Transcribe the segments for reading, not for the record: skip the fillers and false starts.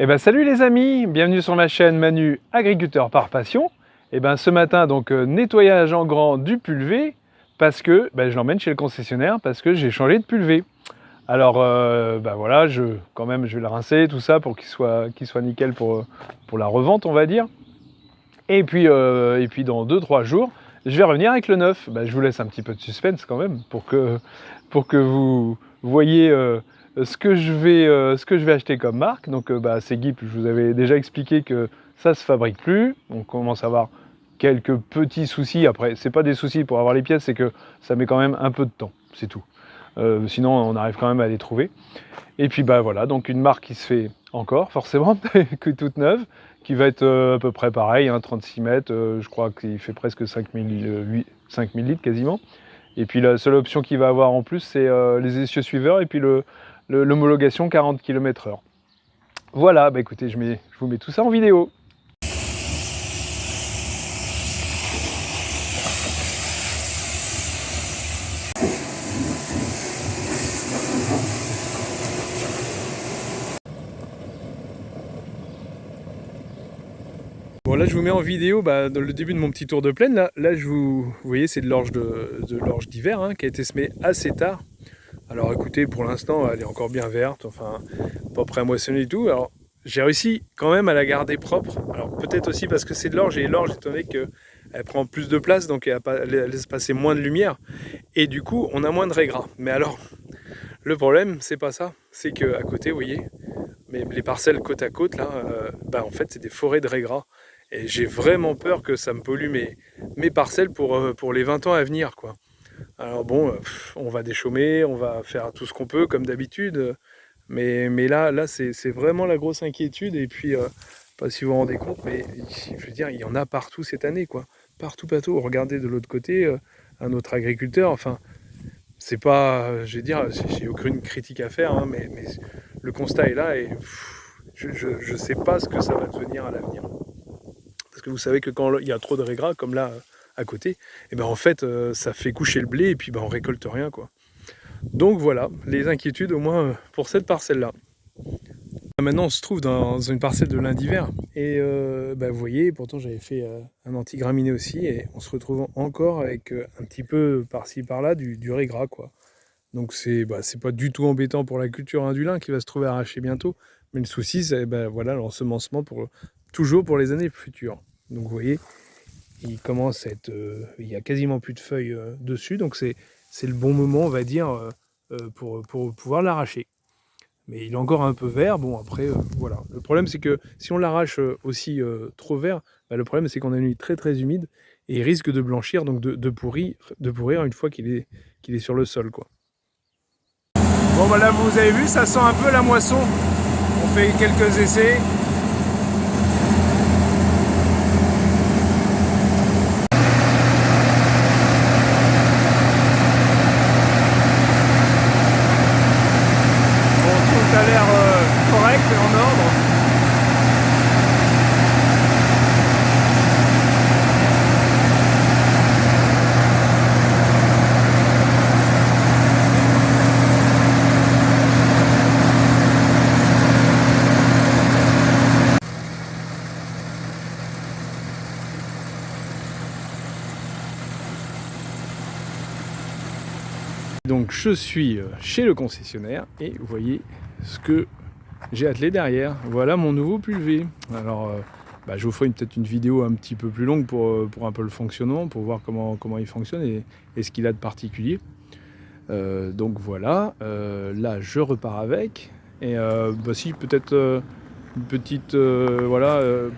Eh ben salut les amis, bienvenue sur ma chaîne Manu Agriculteur par Passion. Et ben ce matin donc nettoyage en grand du pulvé parce que je l'emmène chez le concessionnaire parce que j'ai changé de pulvé. Alors voilà, quand même je vais le rincer tout ça pour qu'il soit nickel pour la revente on va dire. Et puis dans 2-3 jours je vais revenir avec le neuf. Je vous laisse un petit peu de suspense quand même pour que vous voyez ce que je vais acheter comme marque. Donc c'est Guip, je vous avais déjà expliqué que ça se fabrique plus. On commence à avoir quelques petits soucis. Après, c'est pas des soucis pour avoir les pièces, c'est que ça met quand même un peu de temps, c'est tout. Sinon, on arrive quand même à les trouver. Et puis voilà, donc une marque qui se fait encore, forcément, que toute neuve, qui va être à peu près pareil, hein, 36 mètres, je crois qu'il fait presque 5000 litres quasiment. Et puis la seule option qu'il va avoir en plus, c'est les essieux suiveurs et puis l'homologation 40 km/h. Voilà, écoutez, je vous mets tout ça en vidéo. Bon là je vous mets en vidéo dans le début de mon petit tour de plaine. Là vous voyez c'est de l'orge d'hiver hein, qui a été semée assez tard. Alors écoutez, pour l'instant elle est encore bien verte, enfin pas prêt à moissonner du tout. Alors j'ai réussi quand même à la garder propre. Alors peut-être aussi parce que c'est de l'orge et l'orge étant donné qu'elle prend plus de place donc elle laisse passer moins de lumière et du coup on a moins de raies gras. Mais alors le problème c'est pas ça, c'est qu'à côté vous voyez, mais les parcelles côte à côte là, en fait c'est des forêts de raies gras. Et j'ai vraiment peur que ça me pollue mes parcelles pour les 20 ans à venir, quoi. Alors bon, on va déchaumer, on va faire tout ce qu'on peut comme d'habitude, mais là c'est vraiment la grosse inquiétude. Et puis, pas si vous vous rendez compte, mais je veux dire, il y en a partout cette année, quoi. Partout. Regardez de l'autre côté, un autre agriculteur, enfin, c'est pas, je veux dire, j'ai aucune critique à faire, hein, mais le constat est là et je sais pas ce que ça va devenir à l'avenir. Parce que vous savez que quand il y a trop de raies gras, comme là à côté, et en fait ça fait coucher le blé et puis on récolte rien quoi. Donc voilà, les inquiétudes au moins pour cette parcelle-là. Maintenant on se trouve dans une parcelle de lin d'hiver et vous voyez, pourtant j'avais fait un anti-graminé aussi et on se retrouve encore avec un petit peu par-ci par-là du rais gras quoi. Donc c'est pas du tout embêtant pour la culture du lin qui va se trouver arraché bientôt, mais le souci c'est voilà l'ensemencement toujours pour les années futures. Donc vous voyez, il commence à être, il y a quasiment plus de feuilles dessus, donc c'est le bon moment on va dire pour pouvoir l'arracher. Mais il est encore un peu vert, bon après voilà. Le problème c'est que si on l'arrache aussi trop vert, le problème c'est qu'on a une nuit très très humide et il risque de blanchir, donc de pourrir une fois qu'il est sur le sol quoi. Bon là vous avez vu, ça sent un peu la moisson. On fait quelques essais. Bon, tout a l'air correct et en ordre. Donc je suis chez le concessionnaire et vous voyez ce que j'ai attelé derrière. Voilà mon nouveau pulvé. Alors je vous ferai peut-être une vidéo un petit peu plus longue pour un peu le fonctionnement, pour voir comment il fonctionne et ce qu'il a de particulier. Donc voilà, là je repars avec. Et si peut-être une petite,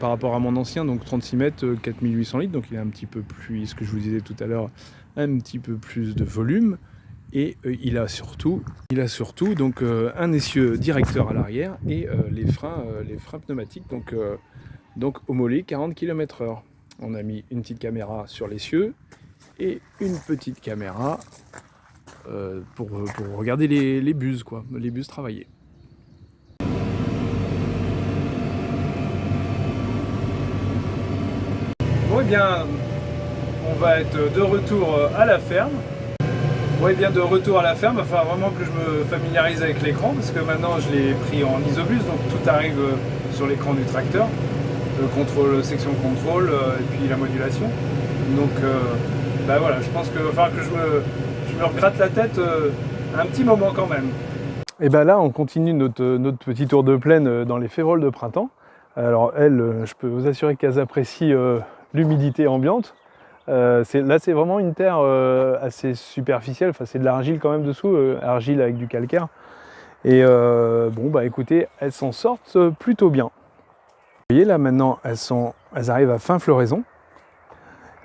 par rapport à mon ancien, donc 36 mètres, 4800 litres, donc il a un petit peu plus, ce que je vous disais tout à l'heure, un petit peu plus de volume. Et il a surtout donc un essieu directeur à l'arrière et les freins pneumatiques donc homologués 40 km/h. On a mis une petite caméra sur l'essieu et une petite caméra pour regarder les buses quoi, les buses travaillées. Bon on va être de retour à la ferme. Oui, bien de retour à la ferme, il va falloir vraiment que je me familiarise avec l'écran parce que maintenant je l'ai pris en isobus, donc tout arrive sur l'écran du tracteur, le contrôle, section contrôle et puis la modulation. Donc bah voilà, je pense qu'il va falloir que je me regratte la tête un petit moment quand même. Et ben là, on continue notre petit tour de plaine dans les févroles de printemps. Alors elles, je peux vous assurer qu'elles apprécient l'humidité ambiante. Là, c'est vraiment une terre assez superficielle. Enfin, c'est de l'argile quand même dessous, argile avec du calcaire. Et bon, bah écoutez, elles s'en sortent plutôt bien. Vous voyez là maintenant, elles arrivent à fin floraison.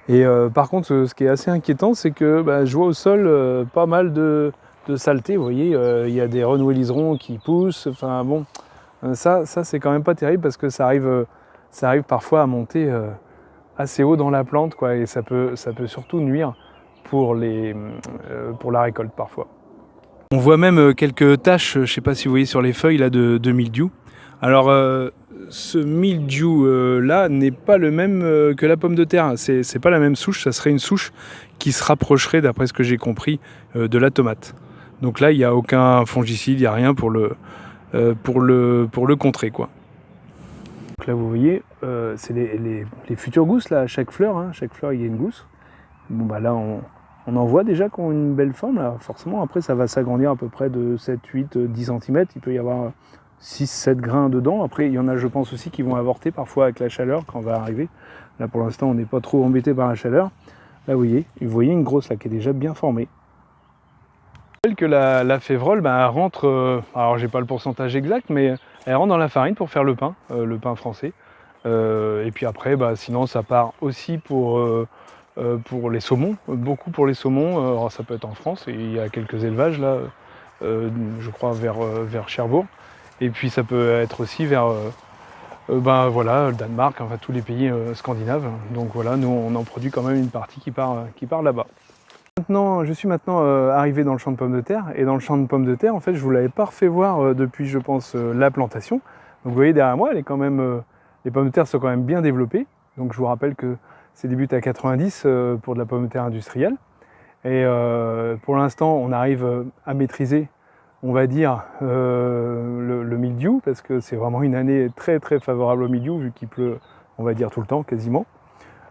Et par contre, ce qui est assez inquiétant, c'est que je vois au sol pas mal de saleté. Vous voyez, il y a des renoués liserons qui poussent. Enfin bon, ça c'est quand même pas terrible parce que ça arrive parfois à monter assez haut dans la plante, quoi, et ça peut surtout nuire pour la récolte parfois. On voit même quelques taches, je ne sais pas si vous voyez sur les feuilles là, de mildiou. Alors ce mildiou là n'est pas le même que la pomme de terre, c'est pas la même souche, ça serait une souche qui se rapprocherait, d'après ce que j'ai compris, de la tomate. Donc là il n'y a aucun fongicide, il n'y a rien pour le contrer, quoi. Donc là vous voyez, c'est les futures gousses là, à chaque fleur il y a une gousse. Bon bah là on en voit déjà qui ont une belle forme là, forcément après ça va s'agrandir à peu près de 7, 8, 10 cm, il peut y avoir 6, 7 grains dedans. Après il y en a je pense aussi qui vont avorter parfois avec la chaleur quand on va arriver. Là pour l'instant on n'est pas trop embêté par la chaleur. Là vous voyez une grosse là qui est déjà bien formée. Je rappelle que la févrole elle rentre, alors j'ai pas le pourcentage exact, mais elle rentre dans la farine pour faire le pain français. Et puis après sinon ça part aussi pour les saumons, beaucoup pour les saumons. Alors ça peut être en France, et il y a quelques élevages là, je crois vers Cherbourg. Et puis ça peut être aussi vers voilà, le Danemark, enfin tous les pays scandinaves. Donc voilà, nous on en produit quand même une partie qui part là-bas. Je suis maintenant arrivé dans le champ de pommes de terre, et dans le champ de pommes de terre, en fait, je vous l'avais pas refait voir depuis, je pense, la plantation. Donc vous voyez derrière moi, les pommes de terre sont quand même bien développées. Donc je vous rappelle que c'est débute à 90 pour de la pomme de terre industrielle. Et pour l'instant, on arrive à maîtriser, on va dire, le mildiou, parce que c'est vraiment une année très très favorable au mildiou, vu qu'il pleut, on va dire, tout le temps, quasiment.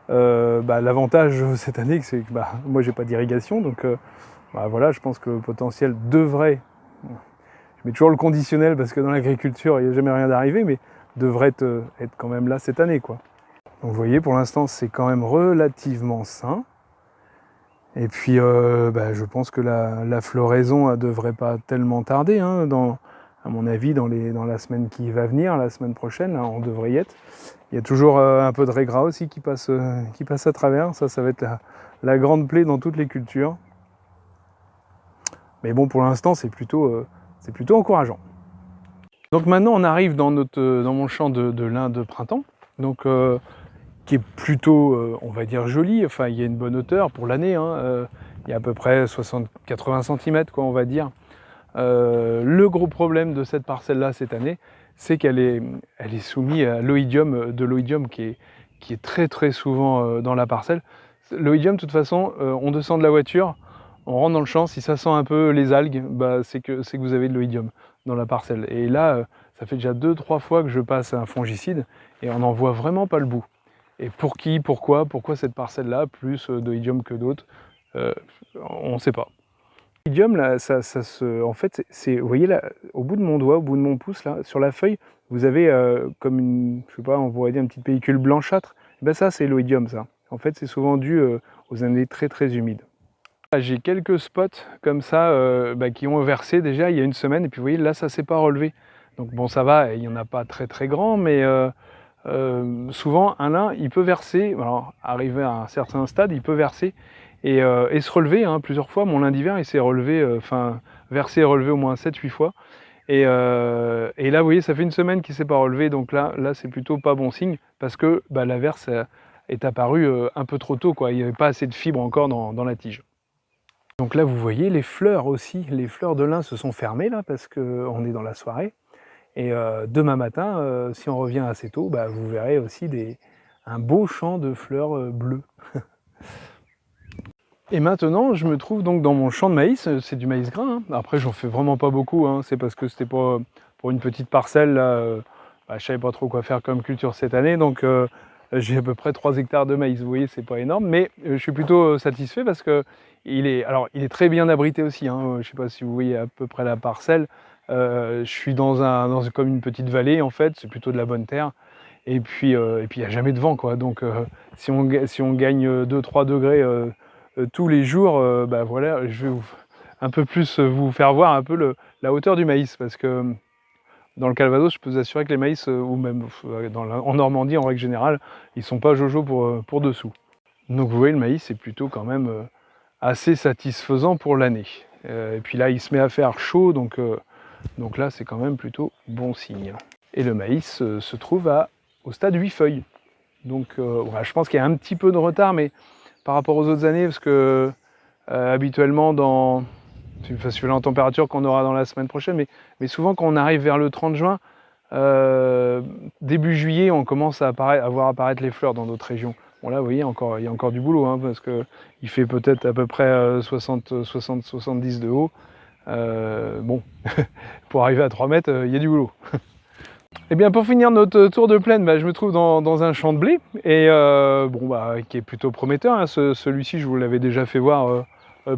L'avantage cette année, c'est que moi j'ai pas d'irrigation, donc voilà, je pense que le potentiel devrait, je mets toujours le conditionnel parce que dans l'agriculture il n'y a jamais rien d'arrivé, mais devrait être quand même là cette année, quoi. Donc vous voyez, pour l'instant c'est quand même relativement sain. Et puis je pense que la floraison ne devrait pas tellement tarder, hein, à mon avis dans la semaine qui va venir, la semaine prochaine, là, on devrait y être. Il y a toujours un peu de raigrats aussi qui passe à travers, ça va être la grande plaie dans toutes les cultures. Mais bon, pour l'instant c'est plutôt encourageant. Donc maintenant on arrive dans mon champ de lin de printemps, donc qui est plutôt, on va dire, joli. Enfin, il y a une bonne hauteur pour l'année, hein. Il y a à peu près 80 cm, quoi, on va dire. Le gros problème de cette parcelle-là cette année, c'est qu'elle est soumise à l'oïdium qui est très très souvent dans la parcelle. L'oïdium, de toute façon, on descend de la voiture, on rentre dans le champ, si ça sent un peu les algues, c'est que vous avez de l'oïdium dans la parcelle. Et là, ça fait déjà 2-3 fois que je passe un fongicide et on n'en voit vraiment pas le bout. Et pourquoi cette parcelle-là, plus d'oïdium que d'autres, on ne sait pas. L'oïdium, là, en fait, vous voyez là, au bout de mon doigt, au bout de mon pouce, là, sur la feuille, vous avez comme une, je sais pas, on pourrait dire une petite pellicule blanchâtre. Ça, c'est l'oïdium, ça. En fait, c'est souvent dû aux années très très humides. J'ai quelques spots comme ça qui ont versé déjà il y a une semaine, et puis vous voyez, là, ça ne s'est pas relevé. Donc bon, ça va, il n'y en a pas très très grand, mais souvent, un lin, il peut verser, alors arrivé à un certain stade, il peut verser et se relever, hein, plusieurs fois. Mon lin d'hiver, il s'est relevé, versé et relevé au moins 7-8 fois. Et là, vous voyez, ça fait une semaine qu'il ne s'est pas relevé, donc là c'est plutôt pas bon signe, parce que la verse est apparue un peu trop tôt, quoi. Il n'y avait pas assez de fibres encore dans la tige. Donc là, vous voyez, les fleurs aussi, les fleurs de lin se sont fermées, là, parce qu'on est dans la soirée. Et demain matin, si on revient assez tôt, vous verrez aussi un beau champ de fleurs bleues. Et maintenant, je me trouve donc dans mon champ de maïs, c'est du maïs grain, hein. Après, j'en fais vraiment pas beaucoup, hein. C'est parce que c'était pas pour une petite parcelle là, je savais pas trop quoi faire comme culture cette année, donc j'ai à peu près 3 hectares de maïs. Vous voyez, c'est pas énorme, mais je suis plutôt satisfait parce que il est très bien abrité aussi, hein. Je sais pas si vous voyez à peu près la parcelle. Je suis comme une petite vallée en fait, c'est plutôt de la bonne terre. Et puis il n'y a jamais de vent, quoi. Donc si on gagne 2-3 degrés tous les jours, voilà, je vais un peu plus vous faire voir un peu la hauteur du maïs, parce que dans le Calvados, je peux vous assurer que les maïs, ou même en Normandie en règle générale, ils sont pas jojo pour dessous. Donc vous voyez, le maïs est plutôt quand même assez satisfaisant pour l'année. Et puis là, il se met à faire chaud, donc là, c'est quand même plutôt bon signe. Et le maïs se trouve au stade 8 feuilles. Donc voilà, je pense qu'il y a un petit peu de retard, mais par rapport aux autres années, parce que habituellement, suivant la température qu'on aura dans la semaine prochaine, mais souvent quand on arrive vers le 30 juin, début juillet, on commence à voir apparaître les fleurs dans d'autres régions. Bon là, vous voyez, il y a encore du boulot, hein, parce qu'il fait peut-être à peu près 70 de haut. Bon, pour arriver à 3 mètres, il y a du boulot. Et bien pour finir notre tour de plaine, je me trouve dans un champ de blé, et qui est plutôt prometteur, hein. Celui-ci, je vous l'avais déjà fait voir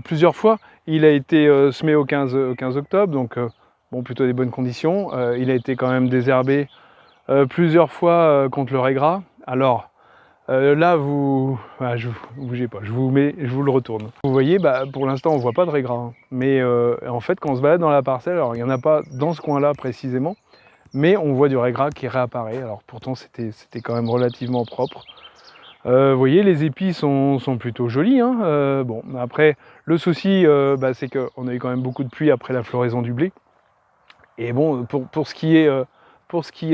plusieurs fois. Il a été semé au 15 octobre, donc plutôt des bonnes conditions. Il a été quand même désherbé plusieurs fois contre le raiggras. Alors là, bougez pas, je vous le retourne. Vous voyez, pour l'instant, on voit pas de raiggras, hein. Mais en fait, quand on se balade dans la parcelle, alors il n'y en a pas dans ce coin-là précisément, mais on voit du raiggras qui réapparaît. Alors pourtant, c'était quand même relativement propre. Vous voyez, les épis sont plutôt jolis, hein. Bon, après, le souci, c'est qu'on a eu quand même beaucoup de pluie après la floraison du blé. Et bon, pour ce qui est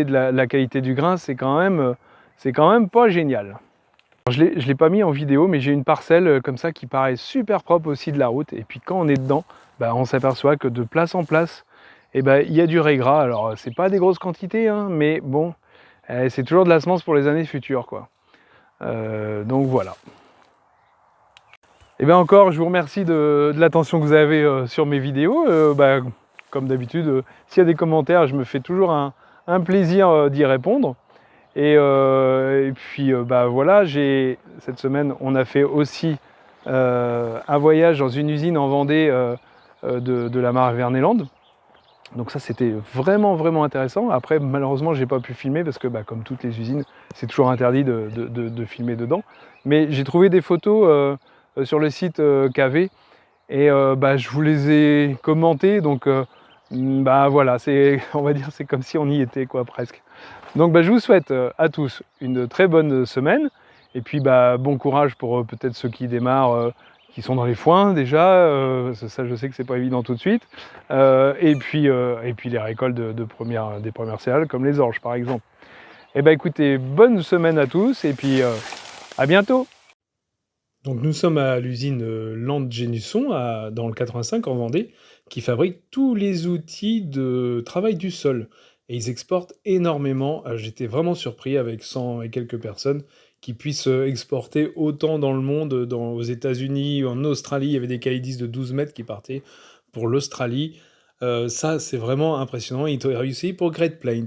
de la qualité du grain, c'est quand même pas génial. Alors, je l'ai pas mis en vidéo, mais j'ai une parcelle comme ça qui paraît super propre aussi de la route. Et puis quand on est dedans, on s'aperçoit que de place en place, il y a du raiggras. Alors c'est pas des grosses quantités, hein, mais bon, c'est toujours de la semence pour les années futures, quoi. Donc voilà. Et bien encore, je vous remercie de l'attention que vous avez sur mes vidéos. Comme d'habitude, s'il y a des commentaires, je me fais toujours un plaisir d'y répondre. Et puis voilà, cette semaine, on a fait aussi un voyage dans une usine en Vendée de la marque Verneland. Donc ça, c'était vraiment, vraiment intéressant. Après, malheureusement, j'ai pas pu filmer parce que, comme toutes les usines, c'est toujours interdit de filmer dedans. Mais j'ai trouvé des photos sur le site KV, et je vous les ai commentées. Donc voilà, on va dire, c'est comme si on y était, quoi, presque. Donc je vous souhaite à tous une très bonne semaine, et puis bon courage pour peut-être ceux qui démarrent, qui sont dans les foins déjà, ça je sais que c'est pas évident tout de suite, et puis les récoltes des premières céréales comme les orges par exemple. Et écoutez, bonne semaine à tous, et puis à bientôt. Donc nous sommes à l'usine Landgenusson dans le 85 en Vendée, qui fabrique tous les outils de travail du sol. Et ils exportent énormément. J'étais vraiment surpris avec 100 et quelques personnes qui puissent exporter autant dans le monde, aux États-Unis, en Australie. Il y avait des caïdis de 12 mètres qui partaient pour l'Australie. Ça, c'est vraiment impressionnant. Ils ont réussi pour Great Plains.